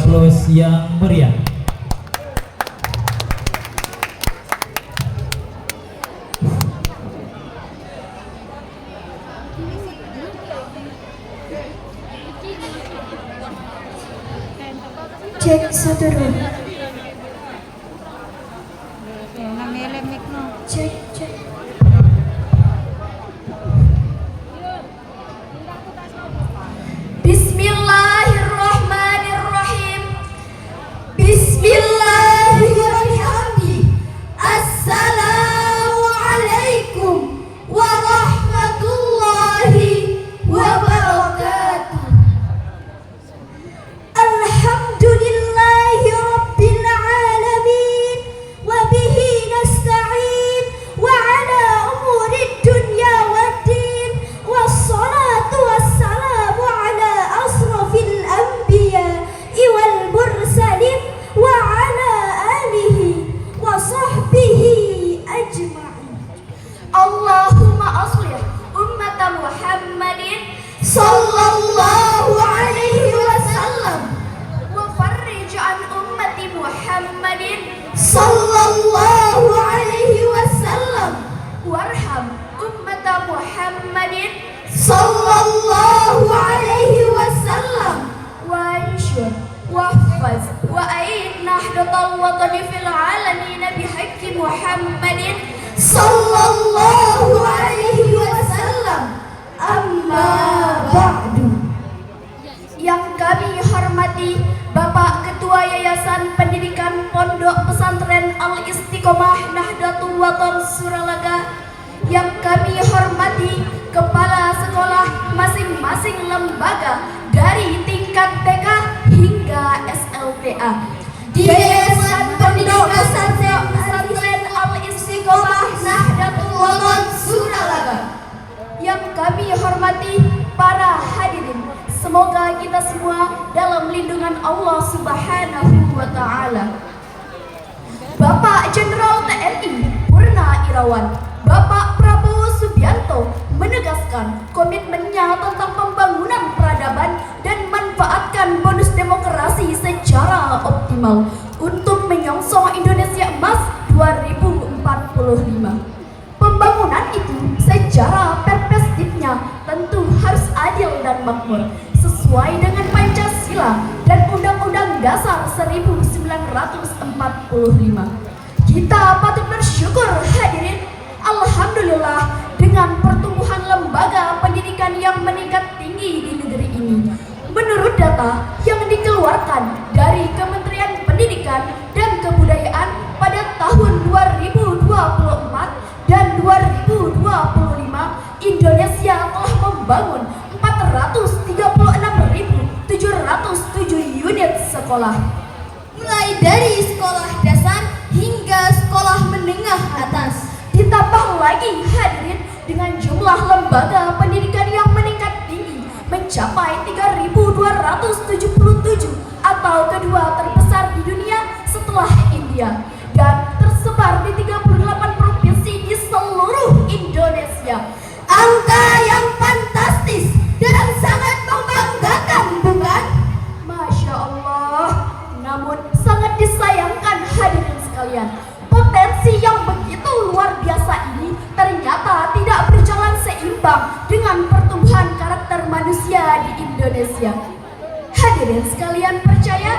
aplaus yang meriah. Cek satu dulu. Cek. Bismillahirrahmanirrahim. Bismillahirrahmanirrahim. Assalamualaikum warahmatullahi wabarakatuh. Alhamdulillahi rabbil alamin wa bihi nasta'in wa ala umuri dunya waddin wassalatu wassalamu ala asrafil anbiya'i wal mursalin wa ala alihi wa sahbihi ajma'in. Allahumma aslih ummata Muhammadin sallallahu alaihi wasallam wa farrij an ummati Muhammadin sallallahu alaihi wasallam warham ummata Muhammadin sallallahu alaihi wasallam wansyur wahfaz wa aid nahdatal watani fil alamin bihaqqi Muhammadin sallallahu alaihi wasallam. Amma ba'du. Yang kami hormati Bapak Ketua Yayasan Pendidikan Pondok Pesantren Al-Istiqomah Nahdlatul Wathon Suralaga, yang kami hormati Kepala Sekolah masing-masing lembaga dari tingkat TK hingga SLTA di Yayasan Pondok Pesantren Al-Istiqomah Nahdlatul Wathon Suralaga. Yang kami hormati para hadirin, semoga kita semua dalam lindungan Allah Subhanahu wa Ta'ala. Bapak Jenderal TNI Purna Irawan, Bapak Prabowo Subianto menegaskan komitmennya tentang pembangunan peradaban dan manfaatkan bonus demokrasi secara optimal untuk menyongsong Indonesia Emas 2045. Pembangunan itu secara perspektifnya tentu harus adil dan makmur, sesuai dengan Pancasila dan Undang-Undang Dasar 1945. Kita patut bersyukur hadirin, alhamdulillah, dengan pertumbuhan lembaga pendidikan yang meningkat tinggi di negeri ini. Menurut data yang dikeluarkan dari Kementerian Pendidikan dan Kebudayaan pada tahun 2024 dan 2025, Indonesia telah membangun 436.707 unit sekolah, mulai dari sekolah dasar hingga sekolah menengah atas. Ditambah lagi hadirin dengan jumlah lembaga pendidikan yang meningkat tinggi mencapai 3.277 atau kedua terbesar di dunia setelah India, dan tersebar di 38 provinsi di seluruh Indonesia. Angka yang fantastis dan sangat membanggakan, bukan? Masya Allah. Namun sangat disayangkan hadirin sekalian, potensi yang begitu luar biasa ini ternyata tidak berjalan seimbang dengan pertumbuhan karakter manusia di Indonesia. Hadirin sekalian percaya?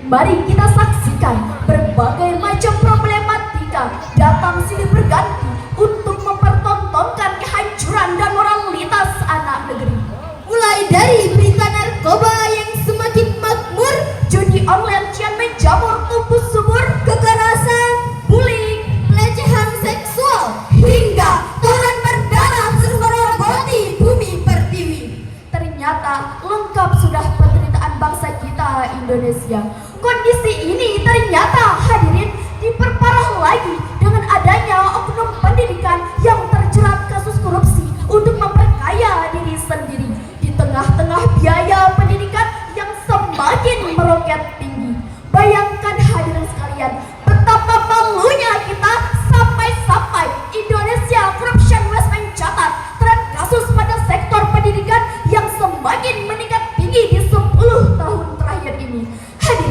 Mari kita saksikan berbagai macam problematika datang silih berganti untuk mempertontonkan kehancuran dan moralitas anak negeri. Mulai dari berita narkoba yang semakin makmur, judi online kian menjamur tumbuh subur, kekerasan, bullying, pelecehan seksual, hingga torrent berdarah serogoti bumi pertiwi. Ternyata lengkap sudah penderitaan bangsa kita Indonesia. Kondisi ini ternyata hadirin diperparah lagi dengan adanya oknum pendidikan yang terjerat kasus korupsi untuk memperkaya diri sendiri di tengah-tengah biaya pendidikan yang semakin meroket tinggi. Bayangkan hadirin sekalian, betapa malunya kita sampai-sampai Indonesia Corruption Watch mencatat tren kasus pada sektor pendidikan yang semakin meningkat tinggi di 10 tahun terakhir ini. Hadirin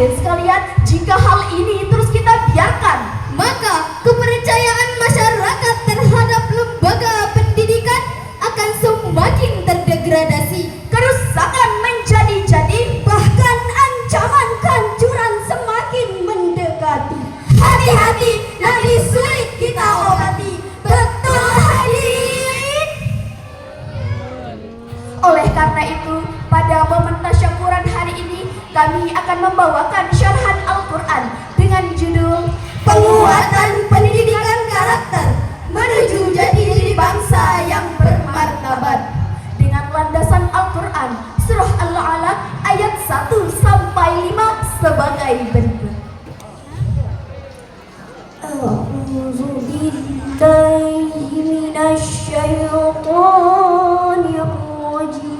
membawakan syarhan Al-Quran dengan judul Penguatan Pendidikan Karakter Menuju Jadi Diri Bangsa yang Bermartabat, dengan landasan Al-Quran Surah Al-Alaq ayat 1 sampai 5 sebagai berikut. A'udzu billahi minasy syaithanir rajim.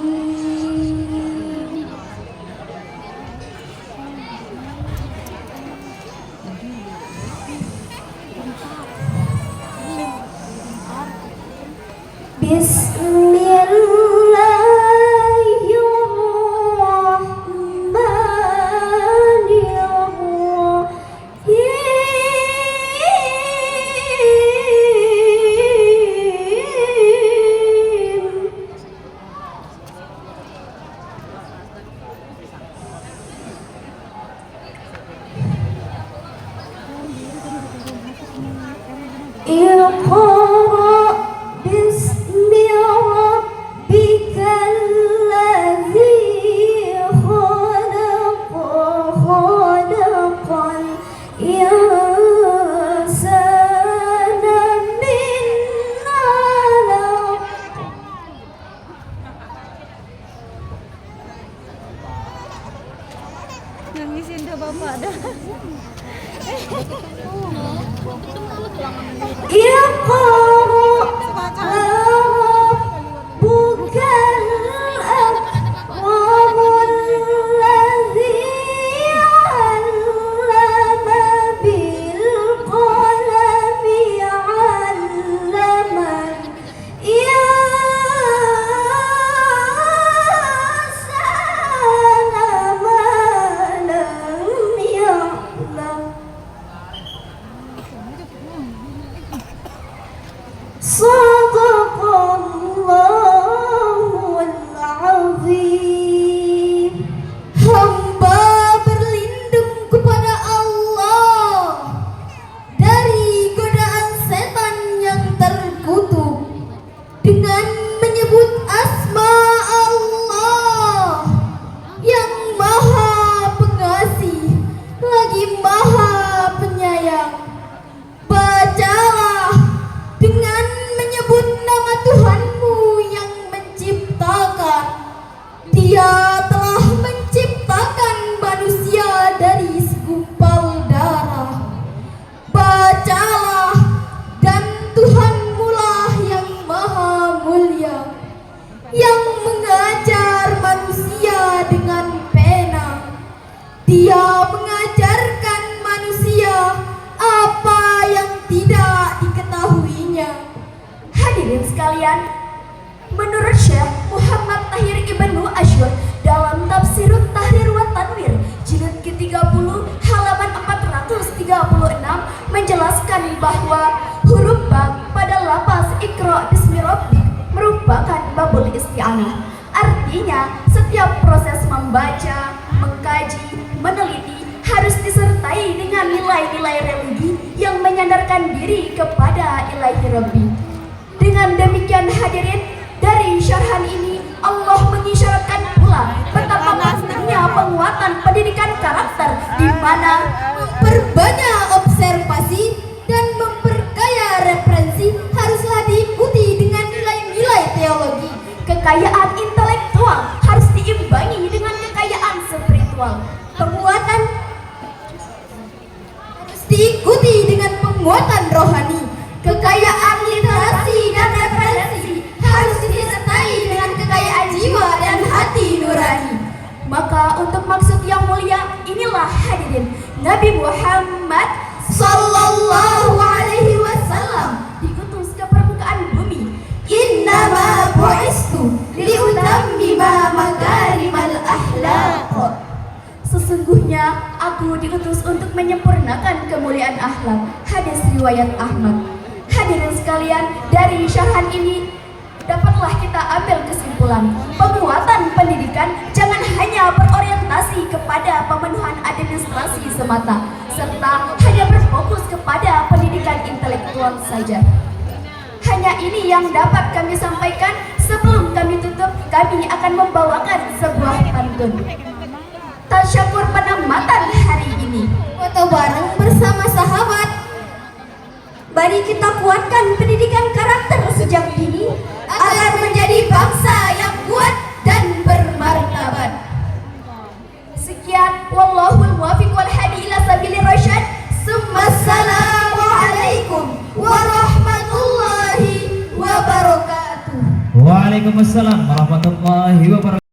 Nangisin dah bapak dah. Sadaqallahul azim. Hamba berlindung kepada Allah dari godaan setan yang terkutuk dengan menyebut asma Allah yang Maha Pengasih lagi Maha Penyayang. Bacalah dengan menyebut nama Tuhanmu yang menciptakan. Dia telah menciptakan manusia dari segumpal darah. Bacalah, dan Tuhanmu lah yang maha mulia, yang mengajar manusia dengan pena. Dia mengajarkan manusia apa yang tidak diketahuinya. Hadirin sekalian, menurut Syekh Muhammad Tahir Ibnu Asyur dalam Tafsirut Tahrir wa Tanwir jilid ke-30 halaman 436 menjelaskan bahwa huruf ba pada lafaz Iqra bismi rabbik merupakan babul isti'anah. Artinya, setiap proses membaca, mengkaji, meneliti harus disertai dengan nilai-nilai religi yang menyandarkan diri kepada ilahi Rabbi. Dengan demikian hadirin, dari syarhan ini Allah mengisyaratkan pula betapa pentingnya penguatan pendidikan karakter, di mana memperbanyak observasi dan memperkaya referensi haruslah diikuti dengan nilai-nilai teologi. Kekayaan intelektual harus diimbangi dengan kekayaan spiritual. Penguatan harus diikuti dengan penguatan rohani. Kekayaan literasi dan referensi harus disertai dengan kekayaan jiwa dan hati nurani. Maka untuk maksud yang mulia inilah hadirin Nabi Muhammad sallallahu alaihi wasallam diutus ke permukaan bumi. Innama bu'istu liutammima makarimal akhlaq. Sesungguhnya aku diutus untuk menyempurnakan kemuliaan akhlak. Hadis riwayat Ahmad. Hadirin sekalian, dari syarhan ini dapatlah kita ambil kesimpulan, penguatan pendidikan jangan hanya berorientasi kepada pemenuhan administrasi semata, serta hanya berfokus kepada pendidikan intelektual saja. Hanya ini yang dapat kami sampaikan. Sebelum kami tutup, kami akan membawakan sebuah pantun. Tasyakur penambah kehormatan hari ini. Foto bareng bersama sahabat. Mari kita kuatkan pendidikan karakter sejak dini agar menjadi bangsa yang kuat dan bermartabat. Sekian, wallahul muwaffiq wal hadi ila sabilir rasyad. Wassalamualaikum warahmatullahi wabarakatuh. Waalaikumsalam warahmatullahi wabarakatuh.